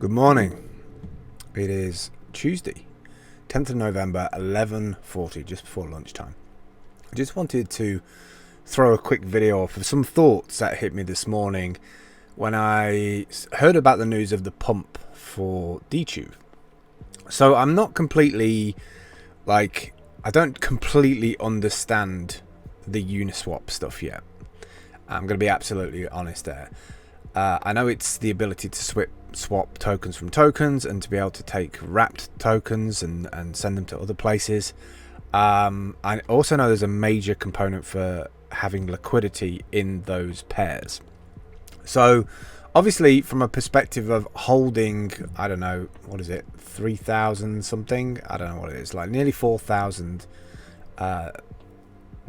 Good morning. It is Tuesday, 10th of November, 11:40, just before lunchtime. I just wanted to throw a quick video off of some thoughts that hit me this morning when I heard about the news of the pump for dtube. So I'm not completely, I don't completely understand the Uniswap stuff yet. I'm going to be absolutely honest there. I know it's the ability to swap tokens from tokens and to be able to take wrapped tokens and send them to other places. I also know there's a major component for having liquidity in those pairs. So obviously from a perspective of holding, I don't know, what is it, 3,000 something? I don't know what it is, like nearly 4,000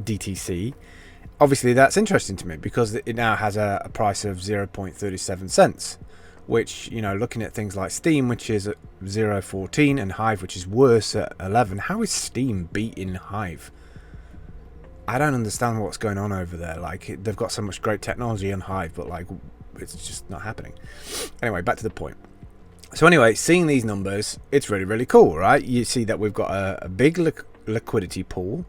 DTC. Obviously that's interesting to me because it now has a price of 0.37 cents, which, you know, looking at things like Steam, which is at 0.14, and Hive, which is worse at 11. How is Steam beating Hive? I don't understand what's going on over there. Like, they've got so much great technology on Hive, but like, it's just not happening. Anyway, back to the point. So anyway, seeing these numbers, it's really, really cool, right? You see that we've got a big liquidity pool.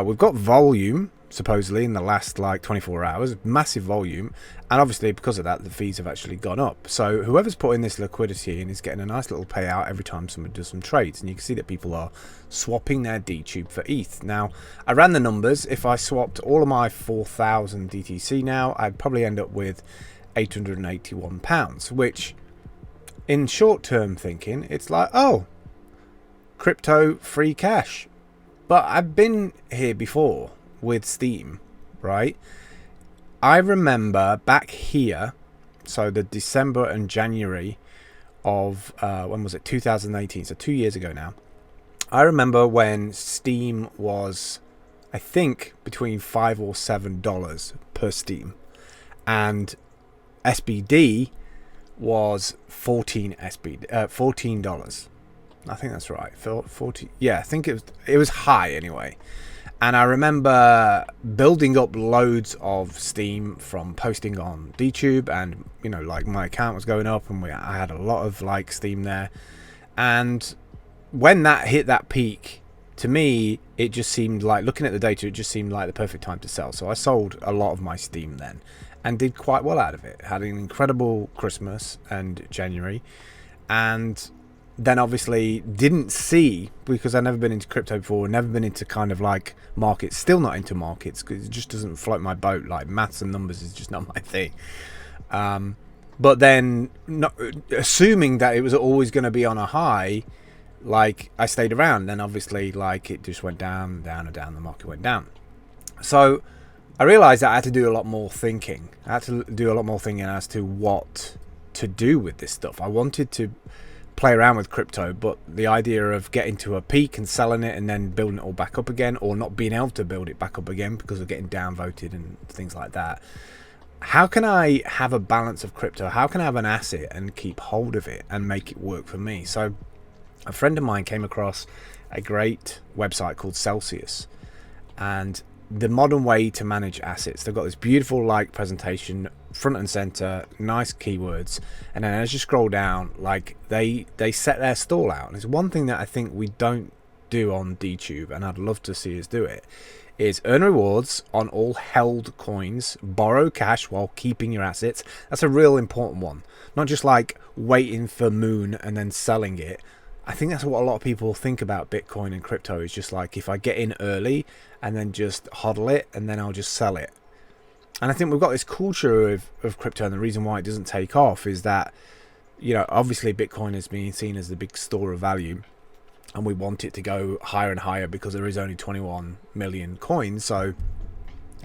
We've got volume, supposedly, in the last like 24 hours, massive volume, and obviously because of that the fees have actually gone up. So whoever's putting this liquidity in is getting a nice little payout every time somebody does some trades, and you can see that people are swapping their dtube for ETH. Now I ran the numbers. If I swapped all of my 4,000 DTC now, I'd probably end up with £881, which in short-term thinking it's like, oh, crypto free cash. But I've been here before with Steam, right? I remember back here, so the December and January of when was it, 2018, so 2 years ago now. I remember when Steam was, I think, between $5 or $7 per Steam, and SBD was $14. I think that's right. 40. Yeah, I think it was high anyway. And I remember building up loads of Steam from posting on dtube, and you know, like, my account was going up, and I had a lot of like Steam there. And when that hit that peak, to me, it just seemed like, looking at the data, it just seemed like the perfect time to sell. So I sold a lot of my Steam then and did quite well out of it. Had an incredible Christmas and January, and then obviously didn't see, because I've never been into crypto before, never been into kind of like markets, still not into markets because it just doesn't float my boat. Like, maths and numbers is just not my thing. But then, not assuming that it was always going to be on a high, like, I stayed around. Then obviously, like, it just went down, down and down. The market went down. So I realized that I had to do a lot more thinking. I had to do a lot more thinking as to what to do with this stuff. I wanted to play around with crypto, but the idea of getting to a peak and selling it and then building it all back up again, or not being able to build it back up again because of getting downvoted and things like that. How can I have a balance of crypto? How can I have an asset and keep hold of it and make it work for me? So a friend of mine came across a great website called Celsius, and the modern way to manage assets. They've got this beautiful like presentation, front and center, nice keywords, and then as you scroll down, like, they set their stall out. And it's one thing that I think we don't do on dtube, and I'd love to see us do it, is earn rewards on all held coins, borrow cash while keeping your assets. That's a real important one. Not just like waiting for moon and then selling it. I think that's what a lot of people think about Bitcoin and crypto, is just like, if I get in early and then just hodl it and then I'll just sell it. And I think we've got this culture of crypto, and the reason why it doesn't take off is that, you know, obviously Bitcoin is being seen as the big store of value, and we want it to go higher and higher because there is only 21 million coins. So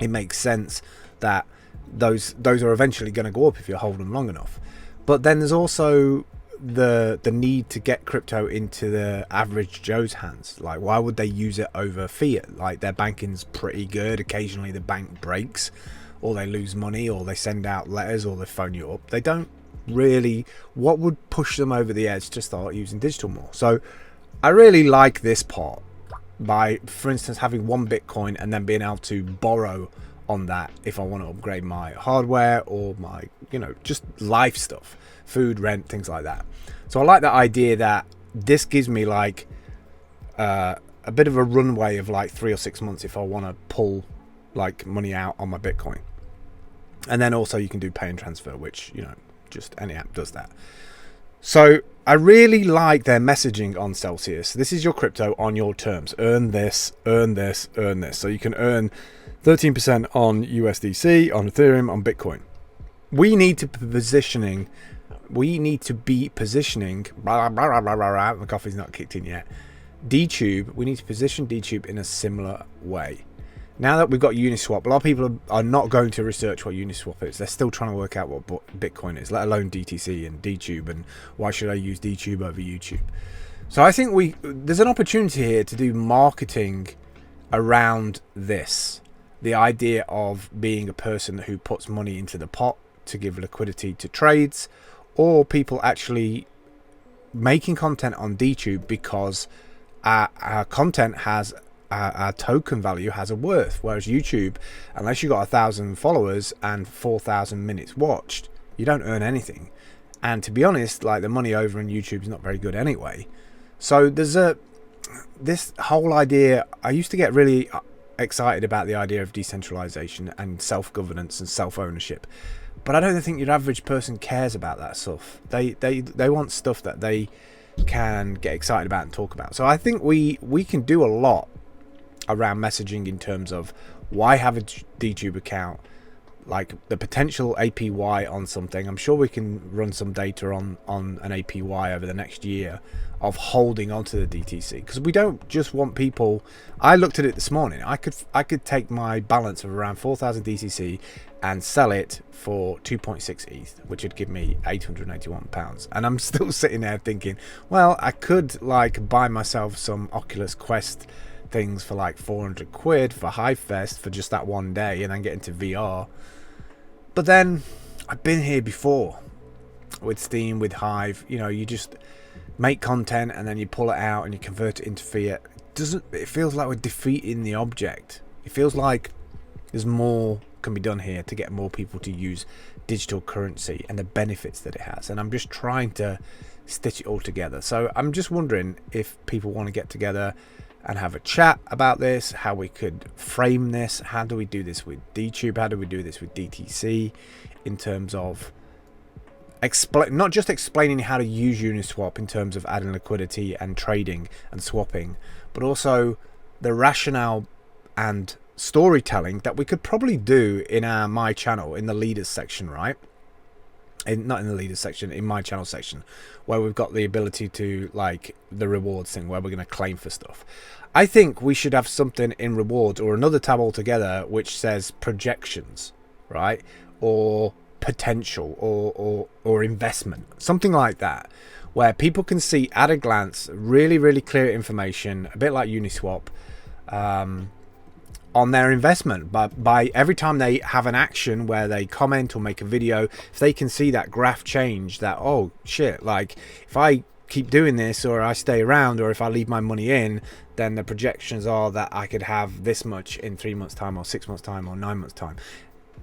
it makes sense that those are eventually going to go up if you hold them long enough. But then there's also the need to get crypto into the average Joe's hands. Like, why would they use it over fiat? Like, their banking's pretty good. Occasionally the bank breaks, or they lose money, or they send out letters, or they phone you up. They don't really, what would push them over the edge to start using digital more? So I really like this part, by, for instance, having one Bitcoin and then being able to borrow on that if I want to upgrade my hardware or my, just life stuff, food, rent, things like that. So I like the idea that this gives me like a bit of a runway of like 3 or 6 months if I want to pull like money out on my Bitcoin. And then also you can do pay and transfer, which, just any app does that. So I really like their messaging on Celsius. This is your crypto on your terms. Earn this, earn this, earn this. So you can earn 13% on USDC, on Ethereum, on Bitcoin. We need to be positioning. The coffee's not kicked in yet. dtube. We need to position dtube in a similar way. Now that we've got Uniswap, a lot of people are not going to research what Uniswap is. They're still trying to work out what Bitcoin is, let alone DTC and dtube, and why should I use dtube over YouTube. So I think there's an opportunity here to do marketing around this. The idea of being a person who puts money into the pot to give liquidity to trades, or people actually making content on dtube because our content has our token value has a worth, whereas YouTube, unless you got 1,000 followers and 4,000 minutes watched, you don't earn anything. And to be honest, like, the money over on YouTube is not very good anyway. So there's this whole idea. I used to get really excited about the idea of decentralization and self-governance and self-ownership, but I don't think your average person cares about that stuff. They want stuff that they can get excited about and talk about. So I think we can do a lot around messaging in terms of why have a dtube account, like the potential APY on something. I'm sure we can run some data on an APY over the next year of holding onto the DTC, because we don't just want people. I looked at it this morning. I could take my balance of around 4,000 DTC and sell it for 2.6 ETH, which would give me £881. And I'm still sitting there thinking, well, I could like buy myself some Oculus Quest things for like 400 quid for HiveFest for just that one day and then get into VR. But then I've been here before with Steam, with Hive. You just make content and then you pull it out and you convert it into fiat. It feels like we're defeating the object. It feels like there's more can be done here to get more people to use digital currency and the benefits that it has. And I'm just trying to stitch it all together. So I'm just wondering if people want to get together and have a chat about this, how we could frame this. How do we do this with dtube? How do we do this with DTC in terms of not just explaining how to use Uniswap in terms of adding liquidity and trading and swapping, but also the rationale and storytelling that we could probably do in our My Channel, in the leaders section, right? Not in the leaders section, in My Channel section, where we've got the ability to, like, the rewards thing where we're going to claim for stuff. I think we should have something in rewards or another tab altogether which says projections, right? Or potential or investment, something like that, where people can see at a glance really, really clear information, a bit like Uniswap, on their investment. But by every time they have an action where they comment or make a video, if they can see that graph change, that, oh shit, like if I keep doing this or I stay around or if I leave my money in, then the projections are that I could have this much in 3 months time or 6 months time or 9 months time.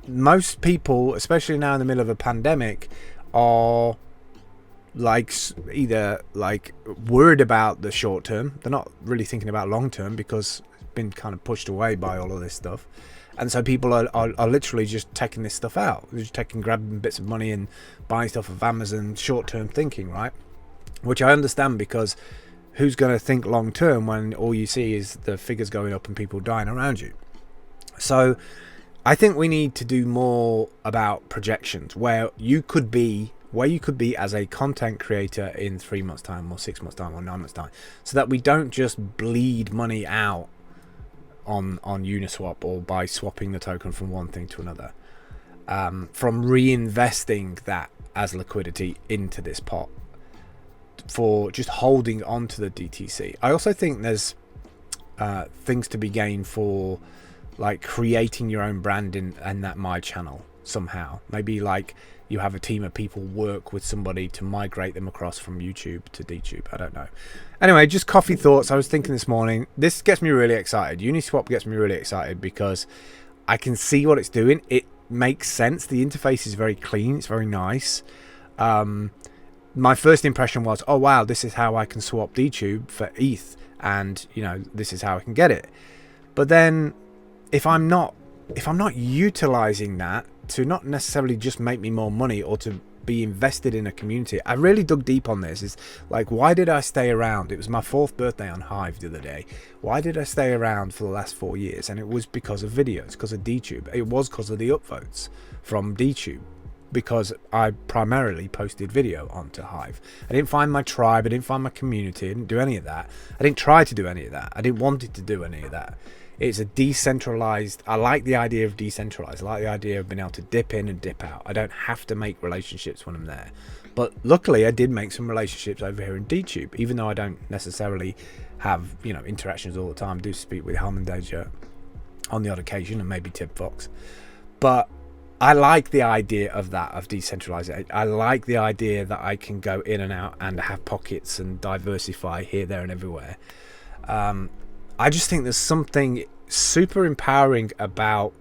Most people, especially now in the middle of a pandemic, are like either like worried about the short term. They're not really thinking about long term because it's been kind of pushed away by all of this stuff. And so people are literally just taking this stuff out. They're just grabbing bits of money and buying stuff off Amazon, short-term thinking, right? Which I understand, because who's going to think long-term when all you see is the figures going up and people dying around you? So I think we need to do more about projections, where you could be as a content creator in 3 months time or 6 months time or 9 months time, so that we don't just bleed money out on Uniswap or by swapping the token from one thing to another, from reinvesting that as liquidity into this pot for just holding on to the DTC. I also think there's things to be gained for like creating your own brand in that My Channel somehow. Maybe like you have a team of people work with somebody to migrate them across from YouTube to dtube. I don't know. Anyway, just coffee thoughts. I was thinking this morning, this gets me really excited. Uniswap gets me really excited because I can see what it's doing. It makes sense. The interface is very clean. It's very nice. My first impression was, oh wow, this is how I can swap dtube for ETH, and this is how I can get it. But then if I'm not utilizing that to not necessarily just make me more money or to be invested in a community, I really dug deep on this. Is like, why did I stay around? It was my 4th birthday on Hive the other day. Why did I stay around for the last 4 years? And it was because of videos, because of dtube. It was because of the upvotes from dtube, because I primarily posted video onto Hive. I didn't find my tribe, I didn't find my community, I didn't do any of that. I didn't try to do any of that. I didn't want it to do any of that. It's a decentralized, I like the idea of decentralized. I like the idea of being able to dip in and dip out. I don't have to make relationships when I'm there. But luckily I did make some relationships over here in dtube, even though I don't necessarily have, interactions all the time. I do speak with Helman Deja on the odd occasion, and maybe Tib Fox. But I like the idea of that, of decentralization. I like the idea that I can go in and out and have pockets and diversify here, there, and everywhere. I just think there's something super empowering about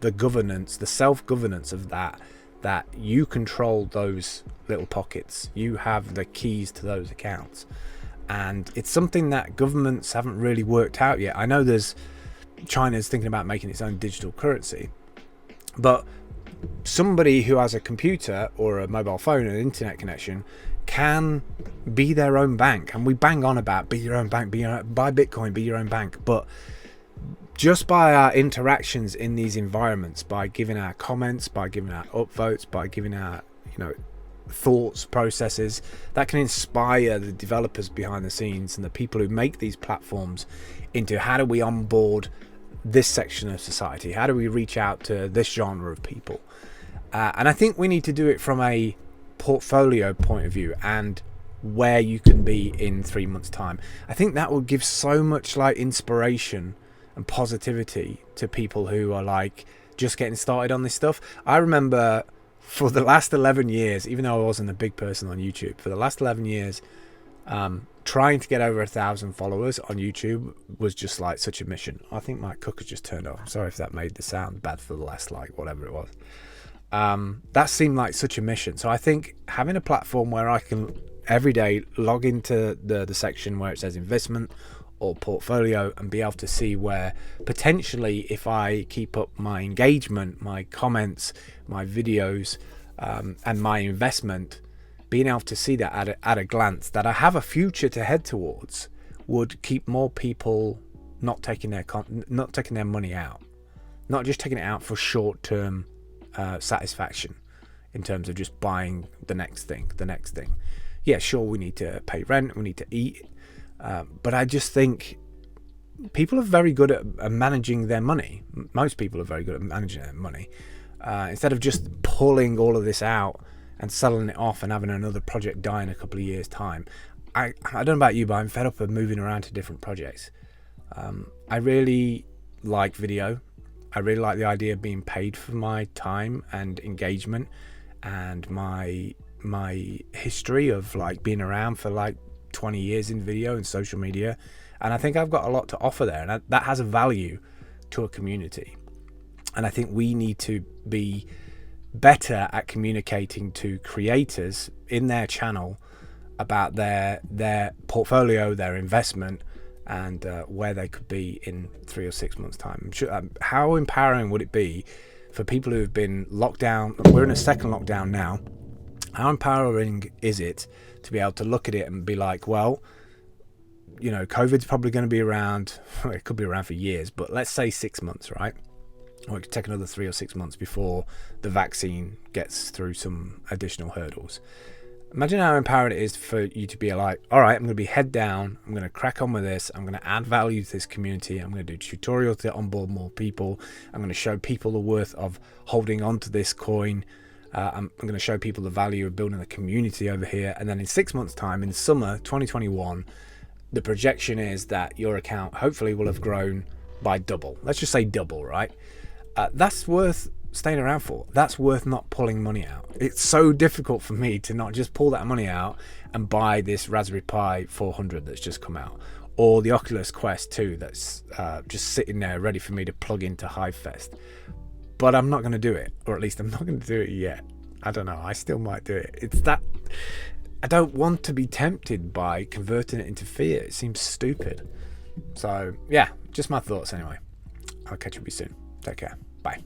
the governance, the self-governance of that you control those little pockets. You have the keys to those accounts. And it's something that governments haven't really worked out yet. I know China's thinking about making its own digital currency, but somebody who has a computer or a mobile phone and an internet connection can be their own bank. And we bang on about be your own bank, buy Bitcoin, be your own bank. But just by our interactions in these environments, by giving our comments, by giving our upvotes, by giving our thoughts, processes, that can inspire the developers behind the scenes and the people who make these platforms into how do we onboard this section of society, how do we reach out to this genre of people. And I think we need to do it from a portfolio point of view and where you can be in 3 months time. I think that will give so much inspiration and positivity to people who are just getting started on this stuff. I remember for the last 11 years, even though I wasn't a big person on YouTube, for the last 11 years, trying to get over 1,000 followers on YouTube was just such a mission. I think my cooker just turned off. I'm sorry if that made the sound bad for the last whatever it was. That seemed like such a mission. So I think having a platform where I can every day log into the section where it says investment or portfolio and be able to see where potentially, if I keep up my engagement, my comments, my videos, and my investment, being able to see that at a glance, that I have a future to head towards, would keep more people not taking their money out, not just taking it out for short-term satisfaction in terms of just buying the next thing. Yeah, sure, we need to pay rent, we need to eat, but I just think people are very good at managing their money. Most people are very good at managing their money. Instead of just pulling all of this out and selling it off and having another project die in a couple of years' time. I don't know about you, but I'm fed up of moving around to different projects. I really like video. I really like the idea of being paid for my time and engagement and my history of being around for 20 years in video and social media. And I think I've got a lot to offer there, and that has a value to a community. And I think we need to be better at communicating to creators in their channel about their portfolio, their investment, and where they could be in 3 or 6 months' time. I'm sure, how empowering would it be for people who have been locked down? We're in a second lockdown now. How empowering is it to be able to look at it and be like, well, COVID's probably going to be around, well, it could be around for years, but let's say 6 months, right? Or it could take another 3 or 6 months before the vaccine gets through some additional hurdles. Imagine how empowering it is for you to be like, all right, I'm going to be head down. I'm going to crack on with this. I'm going to add value to this community. I'm going to do tutorials to onboard more people. I'm going to show people the worth of holding on to this coin. I'm going to show people the value of building a community over here. And then in 6 months' time, in summer 2021, the projection is that your account hopefully will have grown by double. Let's just say double, right? That's worth staying around for. That's worth not pulling money out. It's so difficult for me to not just pull that money out and buy this Raspberry Pi 400 that's just come out, or the Oculus Quest 2 that's just sitting there ready for me to plug into HiveFest. But I'm not going to do it, or at least I'm not going to do it yet. I don't know, I still might do it. It's that I don't want to be tempted by converting it into fiat. It seems stupid. So yeah, just my thoughts anyway. I'll catch up with you soon. Take care. Bye.